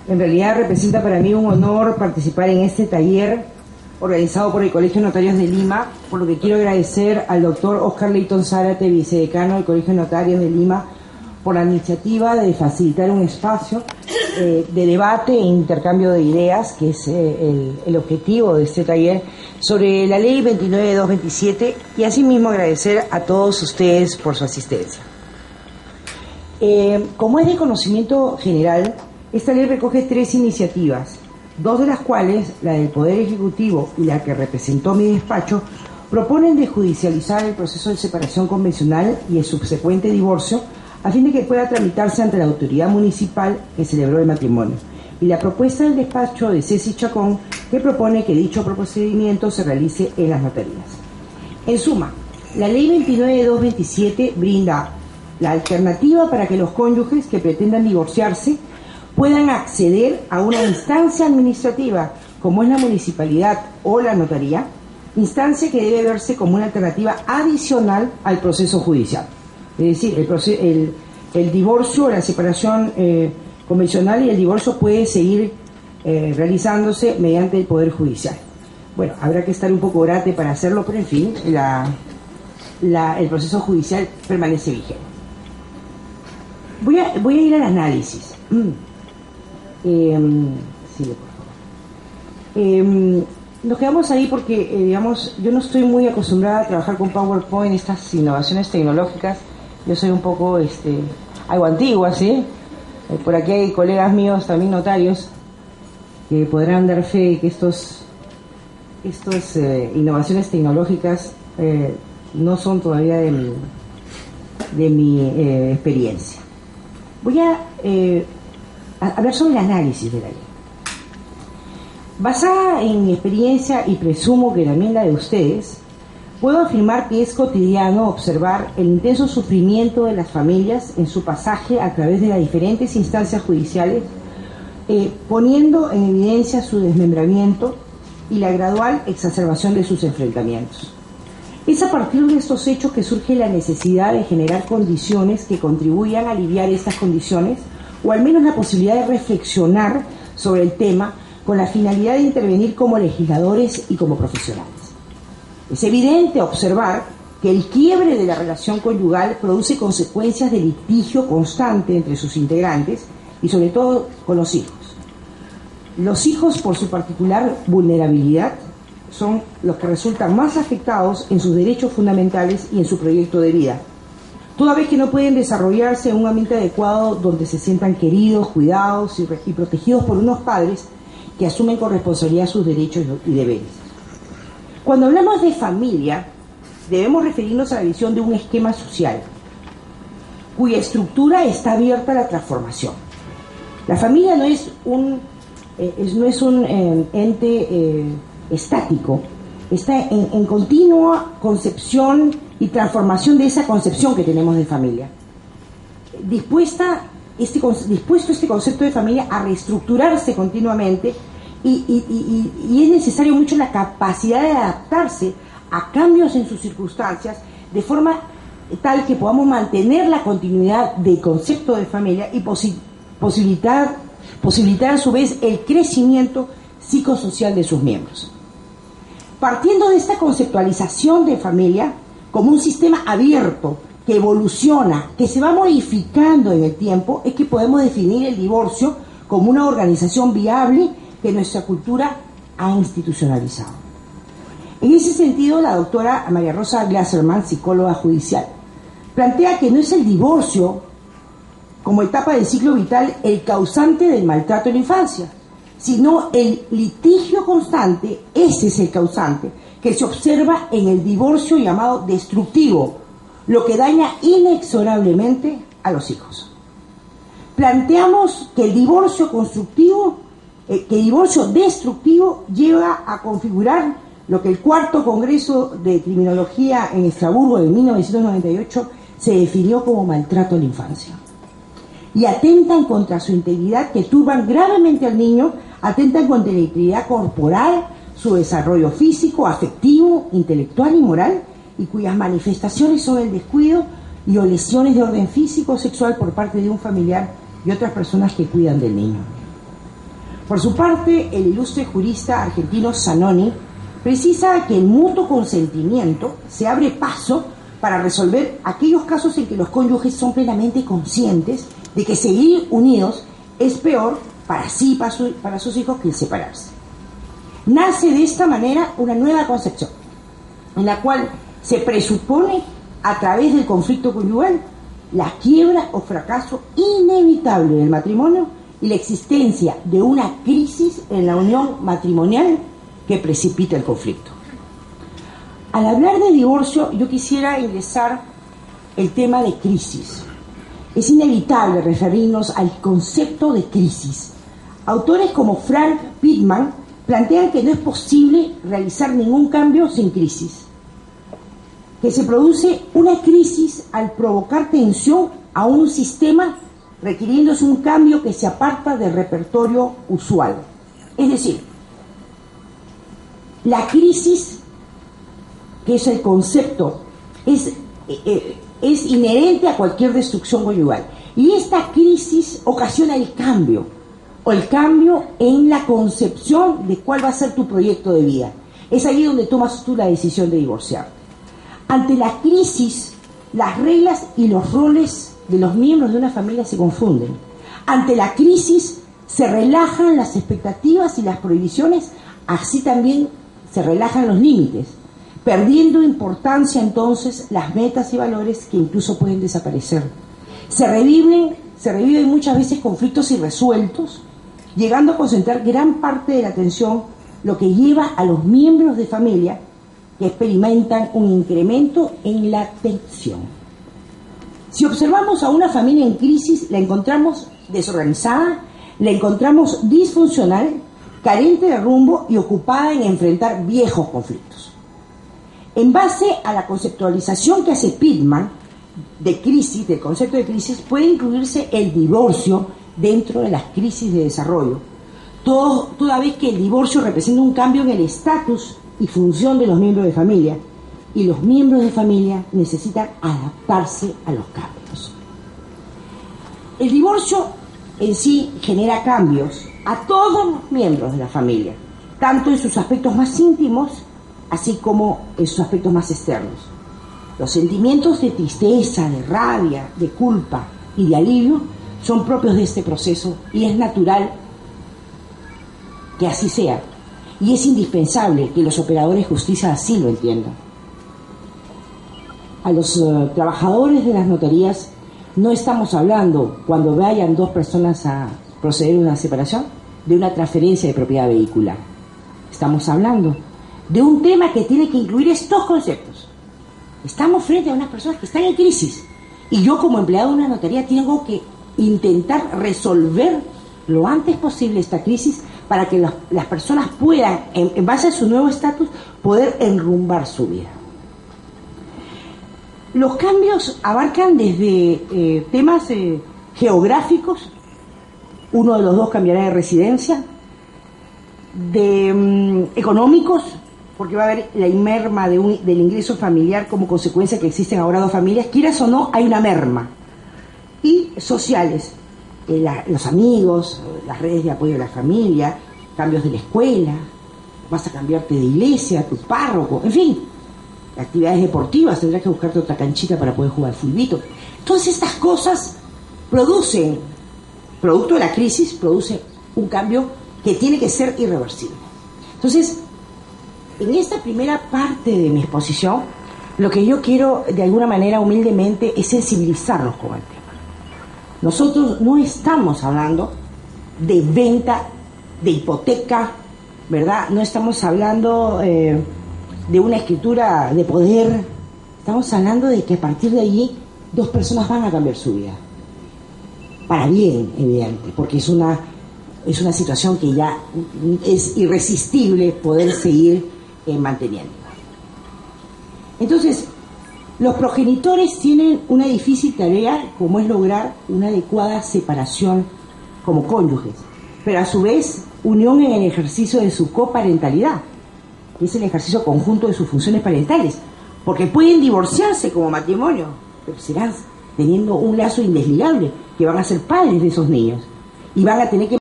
En realidad representa para mí un honor participar en este taller organizado por el Colegio de Notarios de Lima, por lo que quiero agradecer al doctor Oscar Leyton Zárate, vicedecano del Colegio de Notarios de Lima, por la iniciativa de facilitar un espacio de debate e intercambio de ideas, que es el objetivo de este taller, sobre la Ley 29.227, y asimismo agradecer a todos ustedes por su asistencia. Como es de conocimiento general, esta ley recoge 3 iniciativas, 2 de las cuales, la del Poder Ejecutivo y la que representó mi despacho, proponen desjudicializar el proceso de separación convencional y el subsecuente divorcio, a fin de que pueda tramitarse ante la autoridad municipal que celebró el matrimonio, y la propuesta del despacho de Ceci Chacón, que propone que dicho procedimiento se realice en las notarías. En suma, la Ley 29.227 brinda la alternativa para que los cónyuges que pretendan divorciarse puedan acceder a una instancia administrativa, como es la municipalidad o la notaría, instancia que debe verse como una alternativa adicional al proceso judicial. Es decir, el divorcio, la separación convencional y el divorcio puede seguir realizándose mediante el Poder Judicial. Bueno, habrá que estar un poco orate para hacerlo, pero en fin, el proceso judicial permanece vigente. Voy a ir al análisis. Sí, por favor. Nos quedamos ahí porque, digamos, yo no estoy muy acostumbrada a trabajar con PowerPoint, estas innovaciones tecnológicas. Yo soy un poco algo antigua, ¿sí? Por aquí hay colegas míos, también notarios, que podrán dar fe de que estos innovaciones tecnológicas no son todavía de mi experiencia. Voy a hablar sobre el análisis de la ley. Basada en mi experiencia, y presumo que también la de ustedes, puedo afirmar que es cotidiano observar el intenso sufrimiento de las familias en su pasaje a través de las diferentes instancias judiciales, poniendo en evidencia su desmembramiento y la gradual exacerbación de sus enfrentamientos. Es a partir de estos hechos que surge la necesidad de generar condiciones que contribuyan a aliviar estas condiciones, o al menos la posibilidad de reflexionar sobre el tema con la finalidad de intervenir como legisladores y como profesionales. Es evidente observar que el quiebre de la relación conyugal produce consecuencias de litigio constante entre sus integrantes y sobre todo con los hijos. Los hijos, por su particular vulnerabilidad, son los que resultan más afectados en sus derechos fundamentales y en su proyecto de vida, toda vez que no pueden desarrollarse en un ambiente adecuado donde se sientan queridos, cuidados y protegidos por unos padres que asumen con responsabilidad sus derechos y deberes. Cuando hablamos de familia, debemos referirnos a la visión de un esquema social cuya estructura está abierta a la transformación. La familia no es un ente estático, está en continua concepción y transformación de esa concepción que tenemos de familia. Dispuesto este concepto de familia a reestructurarse continuamente, y es necesario mucho la capacidad de adaptarse a cambios en sus circunstancias de forma tal que podamos mantener la continuidad del concepto de familia y posibilitar a su vez el crecimiento psicosocial de sus miembros. Partiendo de esta conceptualización de familia como un sistema abierto que evoluciona, que se va modificando en el tiempo, es que podemos definir el divorcio como una organización viable que nuestra cultura ha institucionalizado. En ese sentido, la doctora María Rosa Glasserman, psicóloga judicial, plantea que no es el divorcio como etapa del ciclo vital el causante del maltrato en la infancia, sino el litigio constante. Ese es el causante que se observa en el divorcio llamado destructivo, lo que daña inexorablemente a los hijos. Planteamos que el divorcio destructivo lleva a configurar lo que el cuarto Congreso de Criminología en Estrasburgo de 1998 se definió como maltrato a la infancia. Y atentan contra su integridad, que turban gravemente al niño, atentan contra la integridad corporal, su desarrollo físico, afectivo, intelectual y moral, y cuyas manifestaciones son el descuido y o lesiones de orden físico o sexual por parte de un familiar y otras personas que cuidan del niño. Por su parte, el ilustre jurista argentino Zanoni precisa que el mutuo consentimiento se abre paso para resolver aquellos casos en que los cónyuges son plenamente conscientes de que seguir unidos es peor para sí y para sus hijos que separarse. Nace de esta manera una nueva concepción, en la cual se presupone, a través del conflicto conyugal, la quiebra o fracaso inevitable del matrimonio y la existencia de una crisis en la unión matrimonial que precipita el conflicto. Al hablar de divorcio, yo quisiera ingresar el tema de crisis. Es inevitable referirnos al concepto de crisis. Autores como Frank Pittman plantean que no es posible realizar ningún cambio sin crisis, que se produce una crisis al provocar tensión a un sistema, requiriéndose un cambio que se aparta del repertorio usual. Es decir, la crisis, que es el concepto, es inherente a cualquier destrucción conyugal. Y esta crisis ocasiona el cambio, o el cambio en la concepción de cuál va a ser tu proyecto de vida. Es ahí donde tomas tú la decisión de divorciarte. Ante la crisis, las reglas y los roles de los miembros de una familia se confunden. Ante la crisis, se relajan las expectativas y las prohibiciones, así también se relajan los límites, perdiendo importancia entonces las metas y valores que incluso pueden desaparecer. Se reviven muchas veces conflictos irresueltos, llegando a concentrar gran parte de la atención, lo que lleva a los miembros de familia que experimentan un incremento en la tensión. Si observamos a una familia en crisis, la encontramos desorganizada, la encontramos disfuncional, carente de rumbo y ocupada en enfrentar viejos conflictos. En base a la conceptualización que hace Pittman de crisis, del concepto de crisis, puede incluirse el divorcio dentro de las crisis de desarrollo, toda vez que el divorcio representa un cambio en el estatus y función de los miembros de familia, y los miembros de familia necesitan adaptarse a los cambios. El divorcio en sí genera cambios a todos los miembros de la familia, tanto en sus aspectos más íntimos, así como en sus aspectos más externos. Los sentimientos de tristeza, de rabia, de culpa y de alivio son propios de este proceso y es natural que así sea. Y es indispensable que los operadores de justicia así lo entiendan. A los trabajadores de las notarías no estamos hablando, cuando vayan dos personas a proceder a una separación, de una transferencia de propiedad vehicular. Estamos hablando de un tema que tiene que incluir estos conceptos. Estamos frente a unas personas que están en crisis y yo, como empleado de una notaría, tengo que intentar resolver lo antes posible esta crisis para que las personas puedan, en base a su nuevo estatus, poder enrumbar su vida. Los cambios abarcan desde temas geográficos, uno de los dos cambiará de residencia, de económicos, porque va a haber la merma del ingreso familiar como consecuencia que existen ahora dos familias, quieras o no, hay una merma. Y sociales, los amigos, las redes de apoyo de la familia, cambios de la escuela, vas a cambiarte de iglesia, tu párroco, en fin, actividades deportivas, tendrás que buscarte otra canchita para poder jugar fulbito. Todas estas cosas producen, producto de la crisis, produce un cambio que tiene que ser irreversible. Entonces, en esta primera parte de mi exposición, lo que yo quiero, de alguna manera, humildemente, es sensibilizarnos con el tema. Nosotros no estamos hablando de venta, de hipoteca, ¿verdad? No estamos hablando de una escritura de poder. Estamos hablando de que a partir de allí dos personas van a cambiar su vida. Para bien, evidente, porque es una situación que ya es irresistible poder seguir manteniendo. Entonces, los progenitores tienen una difícil tarea, como es lograr una adecuada separación como cónyuges, pero a su vez unión en el ejercicio de su coparentalidad, que es el ejercicio conjunto de sus funciones parentales, porque pueden divorciarse como matrimonio, pero serán teniendo un lazo indesligable, que van a ser padres de esos niños y van a tener que